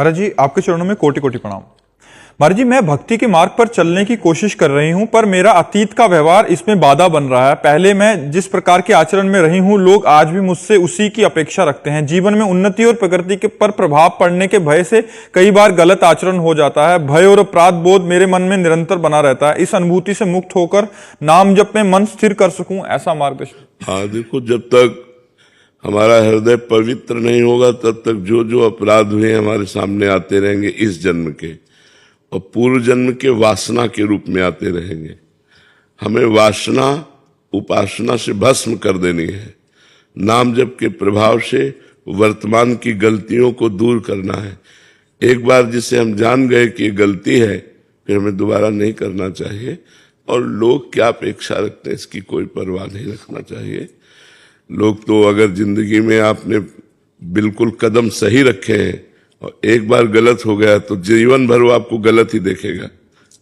महाराज जी, आपके चरणों में कोटि कोटि प्रणाम। महाराज जी, मैं भक्ति के मार्ग पर चलने की कोशिश कर रही हूं, पर मेरा अतीत का व्यवहार इसमें बाधा बन रहा है। पहले मैं जिस प्रकार के आचरण में रही हूं, लोग आज भी मुझसे उसी की अपेक्षा रखते हैं। जीवन में उन्नति और प्रगति के पर प्रभाव पड़ने के भय से कई बार गलत आचरण हो जाता है। भय और अपराध बोध मेरे मन में निरंतर बना रहता है। इस अनुभूति से मुक्त होकर नाम जप में मन स्थिर कर सकूं, ऐसा मार्गदर्शन। हाँ, देखो, जब तक हमारा हृदय पवित्र नहीं होगा तब तक जो जो अपराध हुए हमारे सामने आते रहेंगे इस जन्म के, और पूर्व जन्म के वासना के रूप में आते रहेंगे। हमें वासना उपासना से भस्म कर देनी है। नाम जप के प्रभाव से वर्तमान की गलतियों को दूर करना है। एक बार जिसे हम जान गए कि ये गलती है, फिर हमें दोबारा नहीं करना चाहिए। और लोग क्या अपेक्षा रखते हैं इसकी कोई परवाह नहीं रखना चाहिए। लोग तो अगर जिंदगी में आपने बिल्कुल कदम सही रखे हैं और एक बार गलत हो गया तो जीवन भर वो आपको गलत ही देखेगा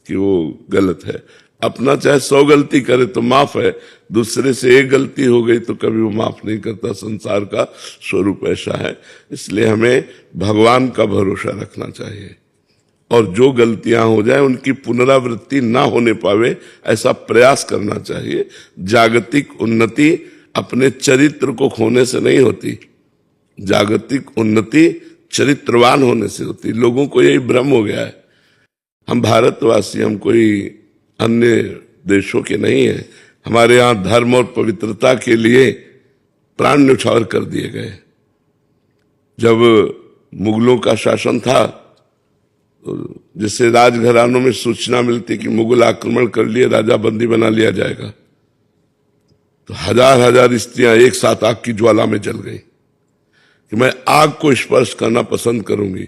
कि वो गलत है। अपना चाहे 100 गलती करे तो माफ है, दूसरे से एक गलती हो गई तो कभी वो माफ नहीं करता। संसार का स्वरूप ऐसा है। इसलिए हमें भगवान का भरोसा रखना चाहिए और जो गलतियां हो जाए उनकी पुनरावृत्ति ना होने पावे ऐसा प्रयास करना चाहिए। जागतिक उन्नति अपने चरित्र को खोने से नहीं होती, जागतिक उन्नति चरित्रवान होने से होती। लोगों को यही भ्रम हो गया है। हम भारतवासी, हम कोई अन्य देशों के नहीं है। हमारे यहाँ धर्म और पवित्रता के लिए प्राण न्यौछावर कर दिए गए। जब मुगलों का शासन था, तो जिससे राजघरानों में सूचना मिलती कि मुगल आक्रमण कर लिए, राजा बंदी बना लिया जाएगा, तो हजार हजार स्त्रियां एक साथ आग की ज्वाला में जल गई कि मैं आग को स्पर्श करना पसंद करूंगी,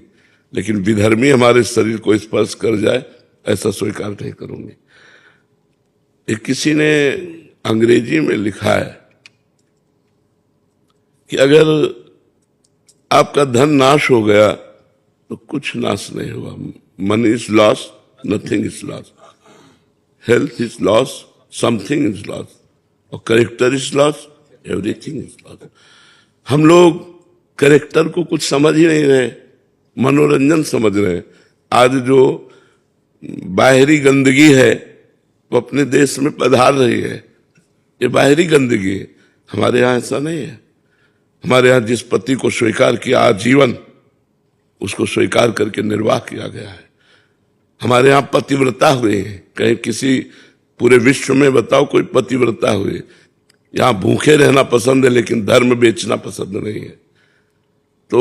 लेकिन विधर्मी हमारे शरीर को स्पर्श कर जाए ऐसा स्वीकार नहीं करूंगी। एक किसी ने अंग्रेजी में लिखा है कि अगर आपका धन नाश हो गया तो कुछ नाश नहीं हुआ। Money is loss, nothing is loss. Health is loss, something is loss. और character is loss, everything is loss. हम लोग कैरेक्टर को कुछ समझ ही नहीं रहे, मनोरंजन समझ रहे हैं। आज जो बाहरी गंदगी है वो अपने देश में पधार रही है, ये बाहरी गंदगी है। हमारे यहाँ ऐसा नहीं है। हमारे यहाँ जिस पति को स्वीकार किया आजीवन, उसको स्वीकार करके निर्वाह किया गया है। हमारे यहाँ पतिव्रता हुई है। कहीं किसी पूरे विश्व में बताओ कोई पतिव्रता हुई? यहाँ भूखे रहना पसंद है लेकिन धर्म बेचना पसंद नहीं है। तो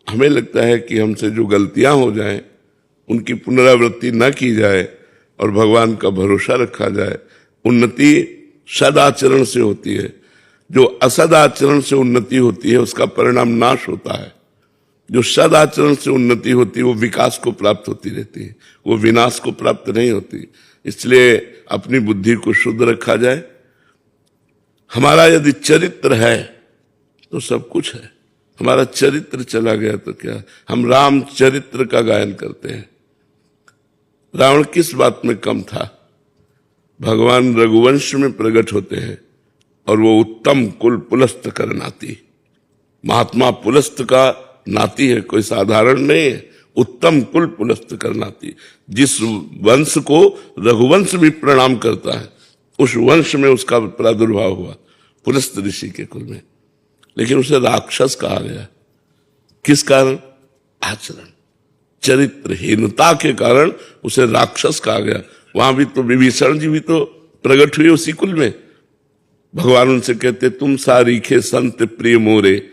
हमें लगता है कि हमसे जो गलतियां हो जाएं उनकी पुनरावृत्ति न की जाए और भगवान का भरोसा रखा जाए। उन्नति सदाचरण से होती है। जो असदाचरण से उन्नति होती है उसका परिणाम नाश होता है। जो सदाचरण से उन्नति होती है वो विकास को प्राप्त होती रहती है, वो विनाश को प्राप्त नहीं होती। इसलिए अपनी बुद्धि को शुद्ध रखा जाए। हमारा यदि चरित्र है तो सब कुछ है। हमारा चरित्र चला गया तो क्या? हम राम चरित्र का गायन करते हैं। रावण किस बात में कम था? भगवान रघुवंश में प्रकट होते हैं और वो उत्तम कुल पुलस्त कर नाती। महात्मा पुलस्त का नाती है, कोई साधारण नहीं है। उत्तम कुल पुलस्त कर नाती। जिस वंश को रघुवंश भी प्रणाम करता है, उस वंश में उसका प्रादुर्भाव हुआ, पुलस्त ऋषि के कुल में। लेकिन उसे राक्षस कहा गया। किस कारण? आचरण, चरित्रहीनता के कारण उसे राक्षस कहा गया। वहां भी तो विभीषण जी भी तो प्रकट हुए उसी कुल में। भगवान उनसे कहते, तुम सारीखे संत प्रिय मोरे,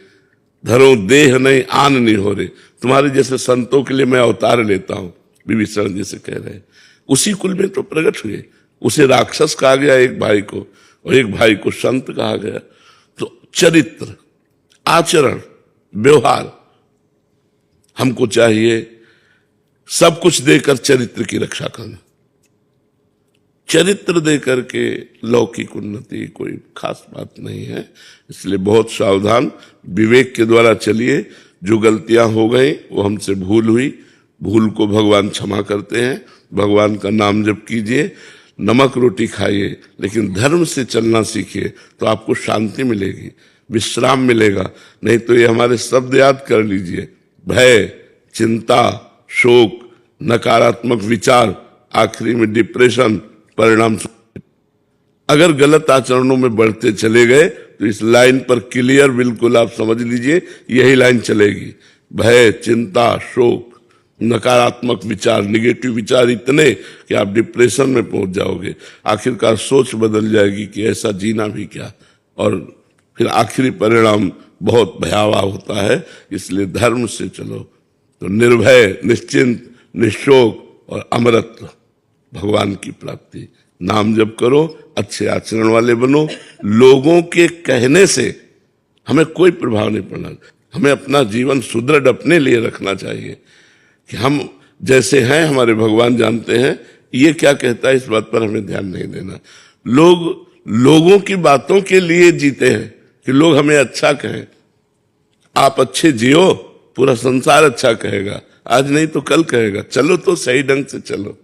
धरो देह नहीं आन नहीं हो रे। तुम्हारे जैसे संतों के लिए मैं अवतार लेता हूं, विभीषण जी से कह रहे हैं। उसी कुल में तो प्रकट हुए। उसे राक्षस कहा गया एक भाई को, और एक भाई को संत कहा गया। तो चरित्र, आचरण, व्यवहार हमको चाहिए। सब कुछ देकर चरित्र की रक्षा करना। चरित्र देकर के लौकिक उन्नति कोई खास बात नहीं है। इसलिए बहुत सावधान, विवेक के द्वारा चलिए। जो गलतियां हो गई वो हमसे भूल हुई, भूल को भगवान क्षमा करते हैं। भगवान का नाम जप कीजिए, नमक रोटी खाइए, लेकिन धर्म से चलना सीखिए तो आपको शांति मिलेगी, विश्राम मिलेगा। नहीं तो ये हमारे शब्द याद कर लीजिए, भय, चिंता, शोक, नकारात्मक विचार, आखिरी में डिप्रेशन, परिणाम। अगर गलत आचरणों में बढ़ते चले गए तो इस लाइन पर क्लियर बिल्कुल आप समझ लीजिए, यही लाइन चलेगी। भय, चिंता, शोक, नकारात्मक विचार, निगेटिव विचार इतने कि आप डिप्रेशन में पहुंच जाओगे। आखिरकार सोच बदल जाएगी कि ऐसा जीना भी क्या, और फिर आखिरी परिणाम बहुत भयावह होता है। इसलिए धर्म से चलो तो निर्भय, निश्चिंत, निशोक और अमरत्व, भगवान की प्राप्ति। नाम जप करो, अच्छे आचरण वाले बनो। लोगों के कहने से हमें कोई प्रभाव नहीं पड़ना। हमें अपना जीवन सुदृढ़ अपने लिए रखना चाहिए कि हम जैसे हैं हमारे भगवान जानते हैं। ये क्या कहता है इस बात पर हमें ध्यान नहीं देना। लोगों की बातों के लिए जीते हैं कि लोग हमें अच्छा कहें। आप अच्छे जियो, पूरा संसार अच्छा कहेगा। आज नहीं तो कल कहेगा। चलो तो सही ढंग से चलो।